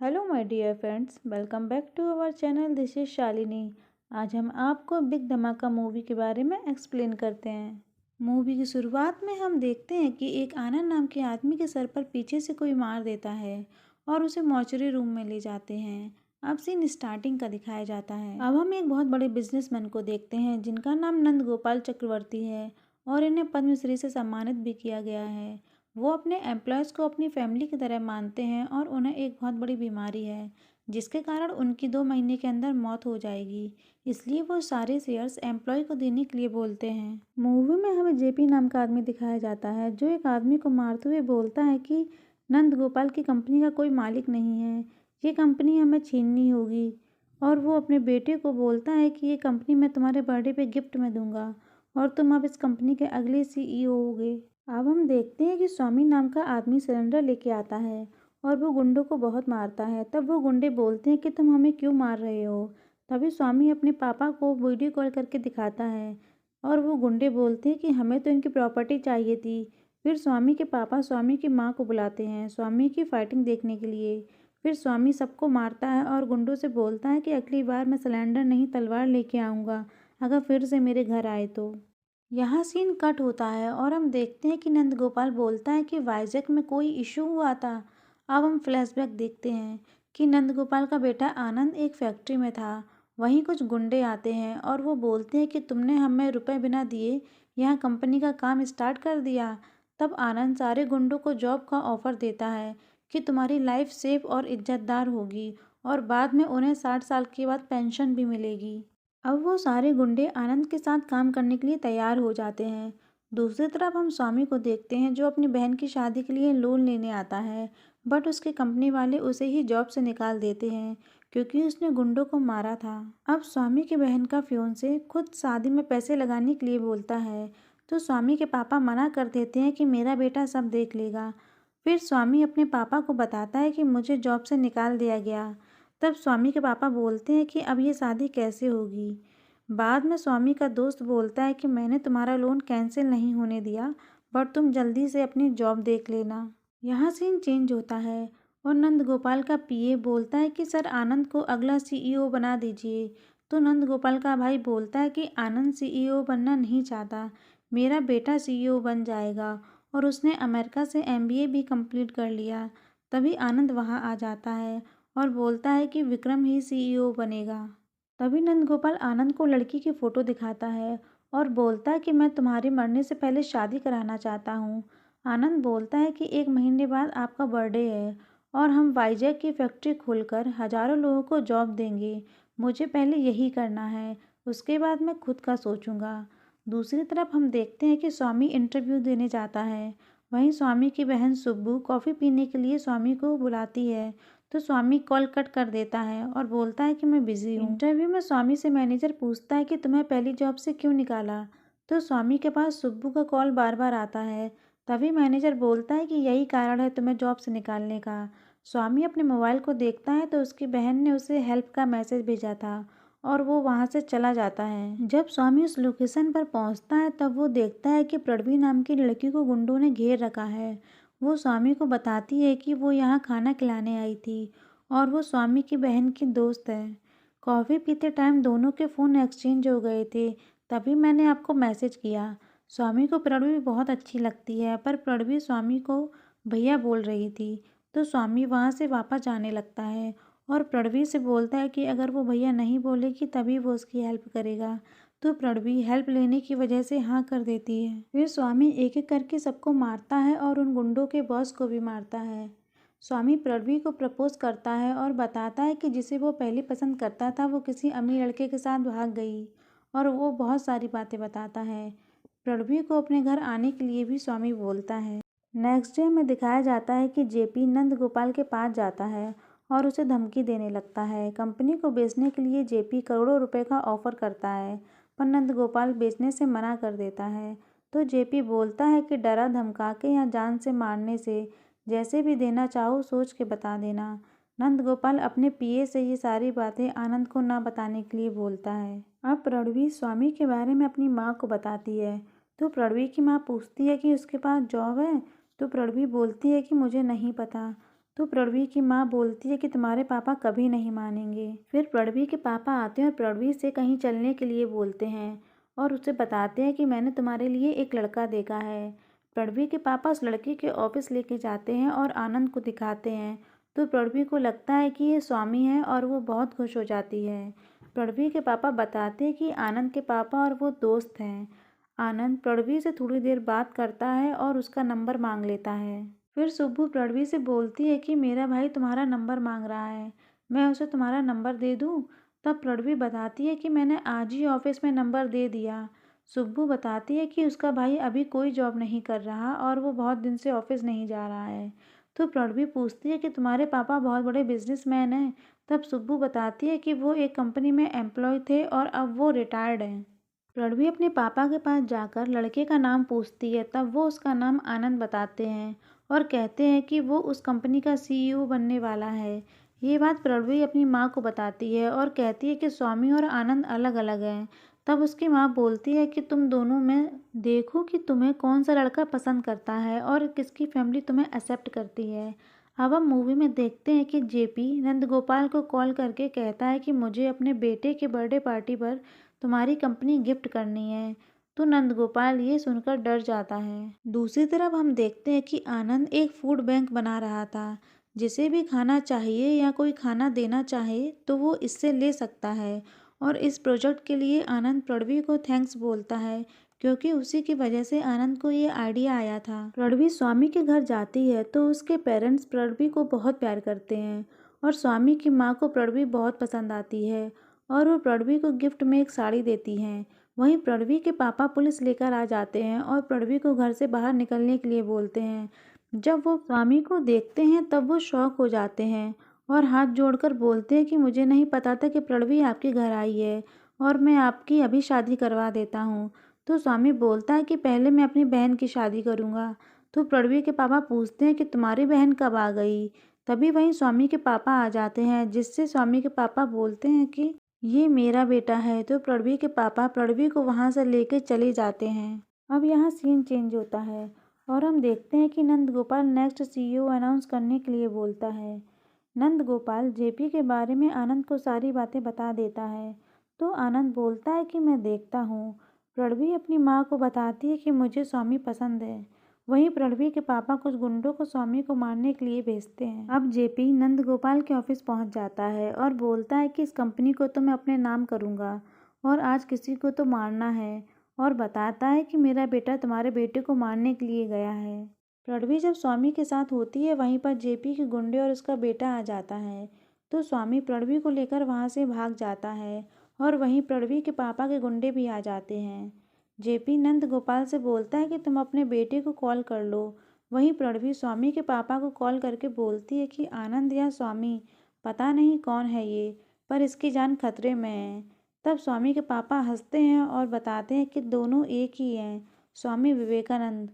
Hello my dear friends, welcome back to our channel. This is Shalini. आज हम आपको big धमाका मूवी के बारे में एक्सप्लेन करते हैं। मूवी की शुरुआत में हम देखते हैं कि एक आनंद नाम के आदमी के सर पर पीछे से कोई मार देता है और उसे मॉर्चरी रूम में ले जाते हैं। अब सीन स्टार्टिंग का दिखाया जाता है। अब हम एक बहुत बड़े बिजनेसमैन को देखते हैं जिनका नाम नंद गोपाल चक्रवर्ती है और इन्हें पद्मश्री से सम्मानित भी किया गया है। वो अपने एम्प्लॉयज़ को अपनी फैमिली की तरह मानते हैं और उन्हें एक बहुत बड़ी बीमारी है जिसके कारण उनकी 2 महीने के अंदर मौत हो जाएगी। इसलिए वो सारे शेयर्स एम्प्लॉय को देने के लिए बोलते हैं। मूवी में हमें जेपी नाम का आदमी दिखाया जाता है जो एक आदमी को मारते हुए बोलता है कि नंद गोपाल की कंपनी का कोई मालिक नहीं है, ये कंपनी हमें छीननी होगी। और वो अपने बेटे को बोलता है कि ये कंपनी मैं तुम्हारे बर्थडे पे गिफ्ट में दूंगा और तुम अब इस कंपनी के अगले सीईओ होगे। अब हम देखते हैं कि स्वामी नाम का आदमी सिलेंडर लेके आता है और वो गुंडों को बहुत मारता है। तब वो गुंडे बोलते हैं कि तुम हमें क्यों मार रहे हो। तभी स्वामी अपने पापा को वीडियो कॉल करके दिखाता है और वो गुंडे बोलते हैं कि हमें तो इनकी प्रॉपर्टी चाहिए थी। फिर स्वामी के पापा स्वामी की माँ को बुलाते हैं स्वामी की फाइटिंग देखने के लिए। फिर स्वामी सबको मारता है और गुंडों से बोलता है कि अगली बार मैं सिलेंडर नहीं तलवार लेके आऊँगा अगर फिर से मेरे घर आए तो। यहाँ सीन कट होता है और हम देखते हैं कि नंद गोपाल बोलता है कि वाइजैक में कोई इशू हुआ था। अब हम फ्लैशबैक देखते हैं कि नंद गोपाल का बेटा आनंद एक फैक्ट्री में था। वहीं कुछ गुंडे आते हैं और वो बोलते हैं कि तुमने हमें रुपए बिना दिए यहाँ कंपनी का काम स्टार्ट कर दिया। तब आनंद सारे गुंडों को जॉब का ऑफर देता है कि तुम्हारी लाइफ सेफ और इज्जतदार होगी और बाद में उन्हें 60 साल के बाद पेंशन भी मिलेगी। अब वो सारे गुंडे आनंद के साथ काम करने के लिए तैयार हो जाते हैं। दूसरी तरफ हम स्वामी को देखते हैं जो अपनी बहन की शादी के लिए लोन लेने आता है, बट उसके कंपनी वाले उसे ही जॉब से निकाल देते हैं क्योंकि उसने गुंडों को मारा था। अब स्वामी की बहन का फियोंसे खुद शादी में पैसे लगाने के लिए बोलता है तो स्वामी के पापा मना कर देते हैं कि मेरा बेटा सब देख लेगा। फिर स्वामी अपने पापा को बताता है कि मुझे जॉब से निकाल दिया गया। तब स्वामी के पापा बोलते हैं कि अब ये शादी कैसे होगी। बाद में स्वामी का दोस्त बोलता है कि मैंने तुम्हारा लोन कैंसिल नहीं होने दिया, बट तुम जल्दी से अपनी जॉब देख लेना। यहाँ सीन चेंज होता है और नंद गोपाल का पीए बोलता है कि सर आनंद को अगला सीईओ बना दीजिए। तो नंद गोपाल का भाई बोलता है कि आनंद सीईओ बनना नहीं चाहता, मेरा बेटा सीईओ बन जाएगा और उसने अमेरिका से एमबीए भी कंप्लीट कर लिया। तभी आनंद वहाँ आ जाता है और बोलता है कि विक्रम ही सीईओ बनेगा। तभी नंदगोपाल आनंद को लड़की की फ़ोटो दिखाता है और बोलता है कि मैं तुम्हारे मरने से पहले शादी कराना चाहता हूँ। आनंद बोलता है कि 1 महीने बाद आपका बर्थडे है और हम वाईजैक की फैक्ट्री खोलकर हज़ारों लोगों को जॉब देंगे। मुझे पहले यही करना है, उसके बाद मैं खुद का सोचूंगा। दूसरी तरफ हम देखते हैं कि स्वामी इंटरव्यू देने जाता है। वहीं स्वामी की बहन सुब्बू कॉफ़ी पीने के लिए स्वामी को बुलाती है तो स्वामी कॉल कट कर देता है और बोलता है कि मैं बिज़ी हूँ। इंटरव्यू में स्वामी से मैनेजर पूछता है कि तुम्हें पहली जॉब से क्यों निकाला। तो स्वामी के पास सुब्बू का कॉल बार बार आता है। तभी मैनेजर बोलता है कि यही कारण है तुम्हें जॉब से निकालने का। स्वामी अपने मोबाइल को देखता है तो उसकी बहन ने उसे हेल्प का मैसेज भेजा था और वो वहाँ से चला जाता है। जब स्वामी उस लोकेशन पर पहुँचता है तब वो देखता है कि प्रणवी नाम की लड़की को गुंडों ने घेर रखा है। वो स्वामी को बताती है कि वो यहाँ खाना खिलाने आई थी और वो स्वामी की बहन की दोस्त है। कॉफ़ी पीते टाइम दोनों के फ़ोन एक्सचेंज हो गए थे, तभी मैंने आपको मैसेज किया। स्वामी को प्रणवी बहुत अच्छी लगती है पर प्रणवी स्वामी को भैया बोल रही थी। तो स्वामी वहाँ से वापस जाने लगता है और प्रणवी से बोलता है कि अगर वो भैया नहीं बोलेगी तभी वो उसकी हेल्प करेगा। तो प्रणवी हेल्प लेने की वजह से हाँ कर देती है। फिर स्वामी एक एक करके सबको मारता है और उन गुंडों के बॉस को भी मारता है। स्वामी प्रणवी को प्रपोज करता है और बताता है कि जिसे वो पहले पसंद करता था वो किसी अमीर लड़के के साथ भाग गई और वो बहुत सारी बातें बताता है। प्रणवी को अपने घर आने के लिए भी स्वामी बोलता है। नेक्स्ट डे में दिखाया जाता है कि जेपी नंद गोपाल के पास जाता है और उसे धमकी देने लगता है। कंपनी को बेचने के लिए जेपी करोड़ों रुपए का ऑफर करता है पर नंद गोपाल बेचने से मना कर देता है। तो जेपी बोलता है कि डरा धमका के या जान से मारने से जैसे भी देना चाहो सोच के बता देना। नंद गोपाल अपने पीए से ये सारी बातें आनंद को ना बताने के लिए बोलता है। अब प्रणवी स्वामी के बारे में अपनी माँ को बताती है तो प्रणवी की माँ पूछती है कि उसके पास जॉब है। तो प्रणवी बोलती है कि मुझे नहीं पता। तो प्रणवी की माँ बोलती है कि तुम्हारे पापा कभी नहीं मानेंगे। फिर प्रणवी के पापा आते हैं और प्रणवी से कहीं चलने के लिए बोलते हैं और उसे बताते हैं कि मैंने तुम्हारे लिए एक लड़का देखा है। प्रणवी के पापा उस लड़के के ऑफिस लेके जाते हैं और आनंद को दिखाते हैं। तो प्रणवी को लगता है कि ये स्वामी है और वो बहुत खुश हो जाती है। प्रणवी के पापा बताते हैं कि आनंद के पापा और वो दोस्त हैं। आनंद प्रणवी से थोड़ी देर बात करता है और उसका नंबर मांग लेता है। फिर सुब्बू प्रणवी से बोलती है कि मेरा भाई तुम्हारा नंबर मांग रहा है, मैं उसे तुम्हारा नंबर दे दूँ। तब प्रणवी बताती है कि मैंने आज ही ऑफिस में नंबर दे दिया। सुब्बू बताती है कि उसका भाई अभी कोई जॉब नहीं कर रहा और वो बहुत दिन से ऑफिस नहीं जा रहा है। तो प्रणवी पूछती है कि तुम्हारे पापा बहुत बड़े बिजनेसमैन हैं। तब सुब्बू बताती है कि वो एक कंपनी में एम्प्लॉय थे और अब वो रिटायर्ड हैं। रणवी अपने पापा के पास जाकर लड़के का नाम पूछती है। तब वो उसका नाम आनंद बताते हैं और कहते हैं कि वो उस कंपनी का सीईओ बनने वाला है। ये बात रणवी अपनी माँ को बताती है और कहती है कि स्वामी और आनंद अलग अलग हैं। तब उसकी माँ बोलती है कि तुम दोनों में देखो कि तुम्हें कौन सा लड़का पसंद करता है और किसकी फैमिली तुम्हें एक्सेप्ट करती है। अब हम मूवी में देखते हैं कि जेपी नंदगोपाल को कॉल करके कहता है कि मुझे अपने बेटे के बर्थडे पार्टी पर तुम्हारी कंपनी गिफ्ट करनी है। तो नंदगोपाल ये सुनकर डर जाता है। दूसरी तरफ हम देखते हैं कि आनंद एक फूड बैंक बना रहा था। जिसे भी खाना चाहिए या कोई खाना देना चाहे तो वो इससे ले सकता है। और इस प्रोजेक्ट के लिए आनंद प्रणवी को थैंक्स बोलता है क्योंकि उसी की वजह से आनंद को ये आइडिया आया था। प्रणवी स्वामी के घर जाती है तो उसके पेरेंट्स प्रणवी को बहुत प्यार करते हैं और स्वामी की माँ को प्रणवी बहुत पसंद आती है और वो प्रणवी को गिफ्ट में एक साड़ी देती हैं। वहीं प्रणवी के पापा पुलिस लेकर आ जाते हैं और प्रणवी को घर से बाहर निकलने के लिए बोलते हैं। जब वो स्वामी को देखते हैं तब वो शॉक हो जाते हैं और हाथ जोड़कर बोलते हैं कि मुझे नहीं पता था कि प्रणवी आपके घर आई है और मैं आपकी अभी शादी करवा देता हूँ। तो स्वामी बोलता है कि पहले मैं अपनी बहन की शादी करूँगा। तो प्रणवी के पापा पूछते हैं कि तुम्हारी बहन कब आ गई। तभी वहीं स्वामी के पापा आ जाते हैं जिससे स्वामी के पापा बोलते हैं कि ये मेरा बेटा है। तो प्रणवी के पापा प्रणवी को वहाँ से लेके चले जाते हैं। अब यहाँ सीन चेंज होता है और हम देखते हैं कि Nand Gopal next CEO announce करने के लिए बोलता है। नंद गोपाल जेपी के बारे में आनंद को सारी बातें बता देता है। तो आनंद बोलता है कि मैं देखता हूँ। प्रणवी अपनी माँ को बताती है कि मुझे स्वामी पसंद है। वहीं प्रणवी के पापा कुछ गुंडों को स्वामी को मारने के लिए भेजते हैं। अब जेपी नंद गोपाल के ऑफिस पहुंच जाता है और बोलता है कि इस कंपनी को तो मैं अपने नाम करूंगा और आज किसी को तो मारना है और बताता है कि मेरा बेटा तुम्हारे बेटे को मारने के लिए गया है। प्रणवी जब स्वामी के साथ होती है वहीं पर जेपी के गुंडे और उसका बेटा आ जाता है। तो स्वामी प्रणवी को लेकर वहां से भाग जाता है और वहीं प्रणवी के पापा के गुंडे भी आ जाते हैं। जेपी नंद गोपाल से बोलता है कि तुम अपने बेटे को कॉल कर लो। वहीं प्रणवी स्वामी के पापा को कॉल करके बोलती है कि आनंद या स्वामी पता नहीं कौन है ये, पर इसकी जान खतरे में है। तब स्वामी के पापा हंसते हैं और बताते हैं कि दोनों एक ही हैं, स्वामी विवेकानंद।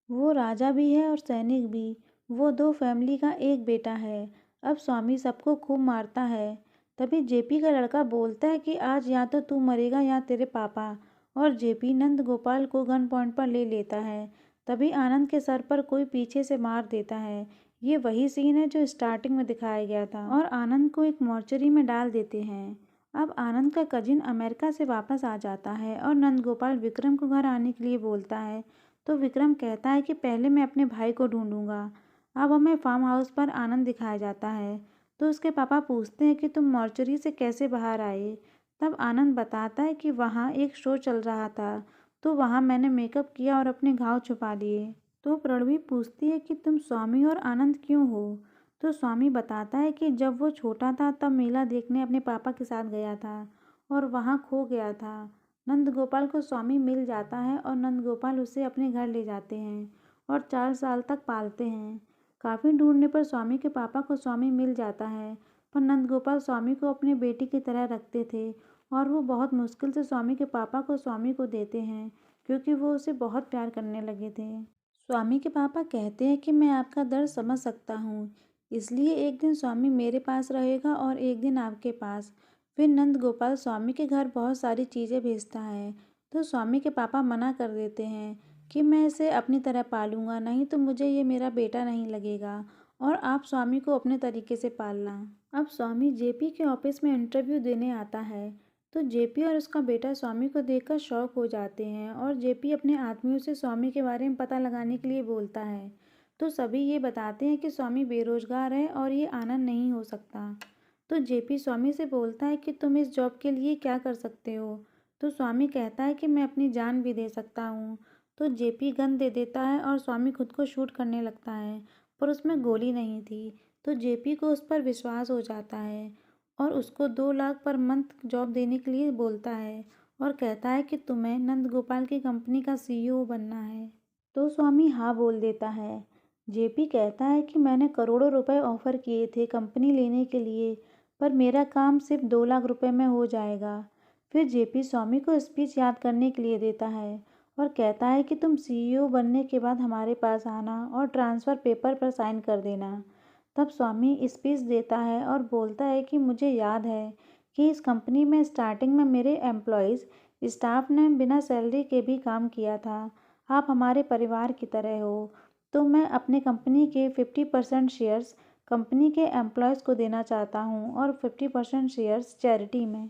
वो राजा भी है और सैनिक भी। वो दो फैमिली का एक बेटा है। अब स्वामी सबको खूब मारता है। तभी जेपी का लड़का बोलता है कि आज या तो तू मरेगा या तेरे पापा। और जेपी नंद गोपाल को गन पॉइंट पर ले लेता है। तभी आनंद के सर पर कोई पीछे से मार देता है। ये वही सीन है जो स्टार्टिंग में दिखाया गया था और आनंद को एक मॉर्चरी में डाल देते हैं। अब आनंद का कजिन अमेरिका से वापस आ जाता है और नंद गोपाल विक्रम को घर आने के लिए बोलता है। तो विक्रम कहता है कि पहले मैं अपने भाई को ढूंढूंगा। अब हमें फार्म हाउस पर आनंद दिखाया जाता है। तो उसके पापा पूछते हैं कि तुम मॉर्चरी से कैसे बाहर आए। तब आनंद बताता है कि वहाँ एक शो चल रहा था तो वहाँ मैंने मेकअप किया और अपने घाव छुपा लिए। तो प्रणवी पूछती है कि तुम स्वामी और आनंद क्यों हो। तो स्वामी बताता है कि जब वो छोटा था तब मेला देखने अपने पापा के साथ गया था और वहाँ खो गया था। नंद गोपाल को स्वामी मिल जाता है और नंद गोपाल उसे अपने घर ले जाते हैं और 4 साल तक पालते हैं। काफ़ी ढूंढने पर स्वामी के पापा को स्वामी मिल जाता है, पर नंद गोपाल स्वामी को अपने बेटी की तरह रखते थे और वो बहुत मुश्किल से स्वामी के पापा को स्वामी को देते हैं क्योंकि वो उसे बहुत प्यार करने लगे थे। स्वामी के पापा कहते हैं कि मैं आपका दर्द समझ सकता हूँ, इसलिए एक दिन स्वामी मेरे पास रहेगा और एक दिन आपके पास। फिर नंद गोपाल स्वामी के घर बहुत सारी चीज़ें भेजता है। तो स्वामी के पापा मना कर देते हैं कि मैं इसे अपनी तरह पालूंगा, नहीं तो मुझे ये मेरा बेटा नहीं लगेगा और आप स्वामी को अपने तरीके से पालना। अब स्वामी जेपी के ऑफिस में इंटरव्यू देने आता है, तो जेपी और उसका बेटा स्वामी को देखकर शॉक हो जाते हैं और जेपी अपने आदमियों से स्वामी के बारे में पता लगाने के लिए बोलता है। तो सभी ये बताते हैं कि स्वामी बेरोजगार है और ये आनंद नहीं हो सकता। तो जेपी स्वामी से बोलता है कि तुम इस जॉब के लिए क्या कर सकते हो। तो स्वामी कहता है कि मैं अपनी जान भी दे सकता हूँ। तो जेपी गन दे देता है और स्वामी खुद को शूट करने लगता है, पर उसमें गोली नहीं थी। तो जेपी को उस पर विश्वास हो जाता है और उसको 2 लाख पर मंथ जॉब देने के लिए बोलता है और कहता है कि तुम्हें नंद गोपाल की कंपनी का सीईओ बनना है। तो स्वामी हाँ बोल देता है। जेपी कहता है कि मैंने करोड़ों रुपए ऑफर किए थे कंपनी लेने के लिए, पर मेरा काम सिर्फ 2 लाख रुपए में हो जाएगा। फिर जेपी स्वामी को स्पीच याद करने के लिए देता है और कहता है कि तुम सीईओ बनने के बाद हमारे पास आना और ट्रांसफ़र पेपर पर साइन कर देना। तब स्वामी स्पीच देता है और बोलता है कि मुझे याद है कि इस कंपनी में स्टार्टिंग में मेरे एम्प्लॉयज़ स्टाफ ने बिना सैलरी के भी काम किया था। आप हमारे परिवार की तरह हो। तो मैं अपने कंपनी के 50% शेयर्स कंपनी के एम्प्लॉयज़ को देना चाहता हूँ और 50% शेयर्स चैरिटी में।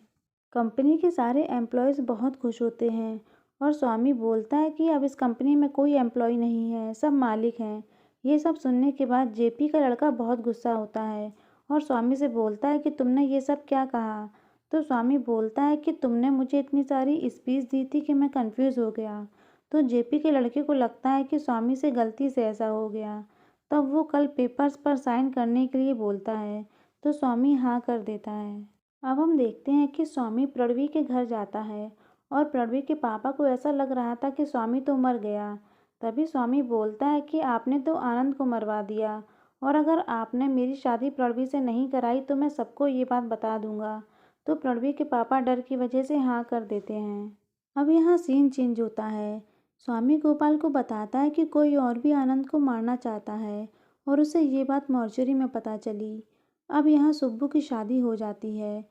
कंपनी के सारे एम्प्लॉयज़ बहुत खुश होते हैं और स्वामी बोलता है कि अब इस कंपनी में कोई एम्प्लॉय नहीं है, सब मालिक हैं। ये सब सुनने के बाद जेपी का लड़का बहुत गुस्सा होता है और स्वामी से बोलता है कि तुमने ये सब क्या कहा। तो स्वामी बोलता है कि तुमने मुझे इतनी सारी स्पीच दी थी कि मैं कंफ्यूज हो गया। तो जेपी के लड़के को लगता है कि स्वामी से गलती से ऐसा हो गया। तब वो कल पेपर्स पर साइन करने के लिए बोलता है, तो स्वामी हाँ कर देता है। अब हम देखते हैं कि स्वामी प्रणवी के घर जाता है और प्रणवी के पापा को ऐसा लग रहा था कि स्वामी तो मर गया। तभी स्वामी बोलता है कि आपने तो आनंद को मरवा दिया और अगर आपने मेरी शादी प्रणवी से नहीं कराई तो मैं सबको ये बात बता दूंगा। तो प्रणवी के पापा डर की वजह से हाँ कर देते हैं। अब यहाँ सीन चेंज होता है। स्वामी गोपाल को बताता है कि कोई और भी आनंद को मारना चाहता है और उसे ये बात मॉर्चरी में पता चली। अब यहाँ सुब्बू की शादी हो जाती है।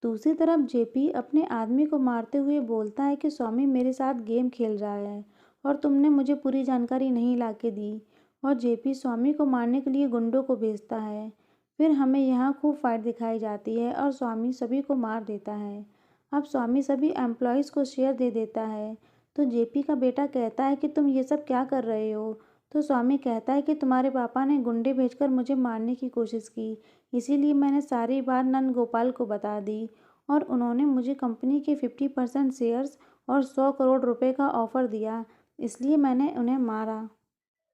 दूसरी तरफ जेपी अपने आदमी को मारते हुए बोलता है कि स्वामी मेरे साथ गेम खेल रहा है और तुमने मुझे पूरी जानकारी नहीं ला के दी। और जेपी स्वामी को मारने के लिए गुंडों को भेजता है। फिर हमें यहाँ खूब फाइट दिखाई जाती है और स्वामी सभी को मार देता है। अब स्वामी सभी एम्प्लॉयज़ को शेयर दे देता है। तो जेपी का बेटा कहता है कि तुम ये सब क्या कर रहे हो। तो स्वामी कहता है कि तुम्हारे पापा ने गुंडे भेजकर मुझे मारने की कोशिश की, इसीलिए मैंने सारी बात नंद गोपाल को बता दी और उन्होंने मुझे कंपनी के 50% शेयर्स और 100 करोड़ रुपए का ऑफ़र दिया, इसलिए मैंने उन्हें मारा।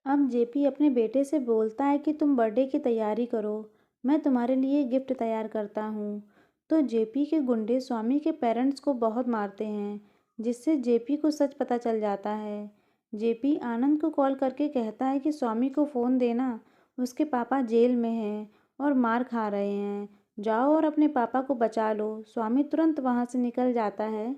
अब जेपी अपने बेटे से बोलता है कि तुम बर्थडे की तैयारी करो, मैं तुम्हारे लिए गिफ्ट तैयार करता हूँ। तो जेपी के गुंडे स्वामी के पेरेंट्स को बहुत मारते हैं, जिससे जेपी को सच पता चल जाता है। जेपी आनंद को कॉल करके कहता है कि स्वामी को फ़ोन देना, उसके पापा जेल में हैं और मार खा रहे हैं, जाओ और अपने पापा को बचा लो। स्वामी तुरंत वहाँ से निकल जाता है।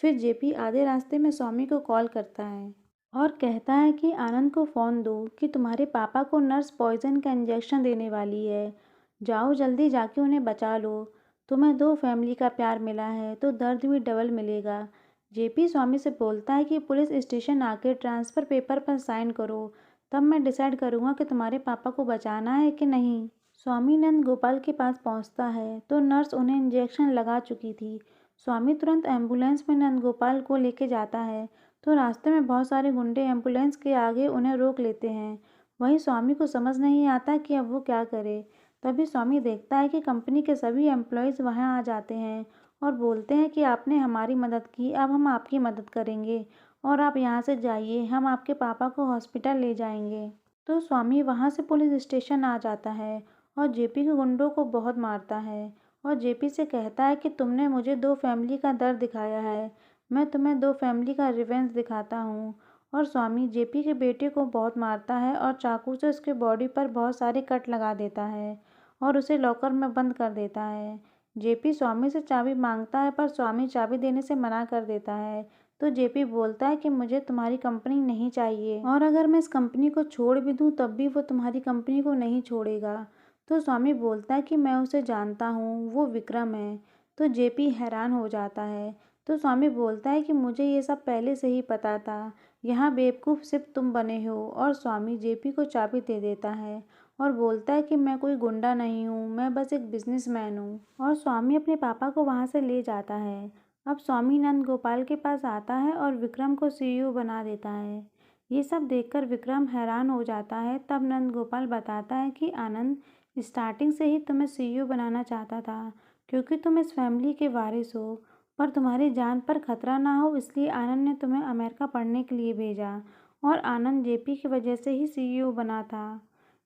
फिर जेपी आधे रास्ते में स्वामी को कॉल करता है और कहता है कि आनंद को फ़ोन दो कि तुम्हारे पापा को नर्स पॉइजन का इंजेक्शन देने वाली है, जाओ जल्दी जाके उन्हें बचा लो। तुम्हें 2 फैमिली का प्यार मिला है तो दर्द भी डबल मिलेगा। जेपी स्वामी से बोलता है कि पुलिस स्टेशन आके ट्रांसफ़र पेपर पर साइन करो, तब मैं डिसाइड करूँगा कि तुम्हारे पापा को बचाना है कि नहीं। स्वामी नंद गोपाल के पास पहुँचता है तो नर्स उन्हें इंजेक्शन लगा चुकी थी। स्वामी तुरंत एम्बुलेंस में नंद गोपाल को लेके जाता है, तो रास्ते में बहुत सारे गुंडे एम्बुलेंस के आगे उन्हें रोक लेते हैं। वहीं स्वामी को समझ नहीं आता कि अब वो क्या करे। तभी स्वामी देखता है कि कंपनी के सभी एम्प्लॉयज़ वहां आ जाते हैं और बोलते हैं कि आपने हमारी मदद की, अब हम आपकी मदद करेंगे और आप यहाँ से जाइए, हम आपके पापा को हॉस्पिटल ले जाएंगे। तो स्वामी वहाँ से पुलिस स्टेशन आ जाता है और जेपी के गुंडों को बहुत मारता है और जेपी से कहता है कि तुमने मुझे 2 फैमिली का दर्द दिखाया है, मैं तुम्हें 2 फैमिली का रिवेंज दिखाता हूँ। और स्वामी जेपी के बेटे को बहुत मारता है और चाकू से उसके बॉडी पर बहुत सारे कट लगा देता है और उसे लॉकर में बंद कर देता है। जेपी स्वामी से चाबी मांगता है पर स्वामी चाबी देने से मना कर देता है। तो जेपी बोलता है कि मुझे तुम्हारी कंपनी नहीं चाहिए और अगर मैं इस कंपनी को छोड़ भी दूँ तब भी वो तुम्हारी कंपनी को नहीं छोड़ेगा। तो स्वामी बोलता है कि मैं उसे जानता हूँ, वो विक्रम है। तो जेपी हैरान हो जाता है। तो स्वामी बोलता है कि मुझे ये सब पहले से ही पता था, यहाँ बेवकूफ़ सिर्फ तुम बने हो। और स्वामी जेपी को चाबी दे देता है और बोलता है कि मैं कोई गुंडा नहीं हूँ, मैं बस एक बिजनेसमैन हूँ। और स्वामी अपने पापा को वहाँ से ले जाता है। अब स्वामी नंद गोपाल के पास आता है और विक्रम को सीईओ बना देता है। ये सब देखकर विक्रम हैरान हो जाता है। तब नंद गोपाल बताता है कि आनंद स्टार्टिंग से ही तुम्हें सीईओ बनाना चाहता था, क्योंकि तुम इस फैमिली के वारिस हो, पर तुम्हारी जान पर खतरा ना हो इसलिए आनंद ने तुम्हें अमेरिका पढ़ने के लिए भेजा, और आनंद जेपी की वजह से ही सीईओ बना था।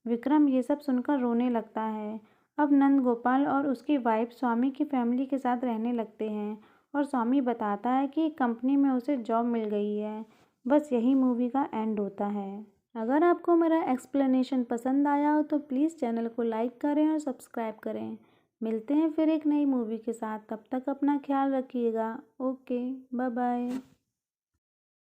विक्रम ये सब सुनकर रोने लगता है। अब नंद गोपाल और उसकी वाइफ स्वामी की फैमिली के साथ रहने लगते हैं और स्वामी बताता है कि कंपनी में उसे जॉब मिल गई है। बस यही मूवी का एंड होता है। अगर आपको मेरा एक्सप्लेनेशन पसंद आया हो तो प्लीज़ चैनल को लाइक करें और सब्सक्राइब करें। मिलते हैं फिर एक नई मूवी के साथ, तब तक अपना ख्याल रखिएगा। Okay, bye bye.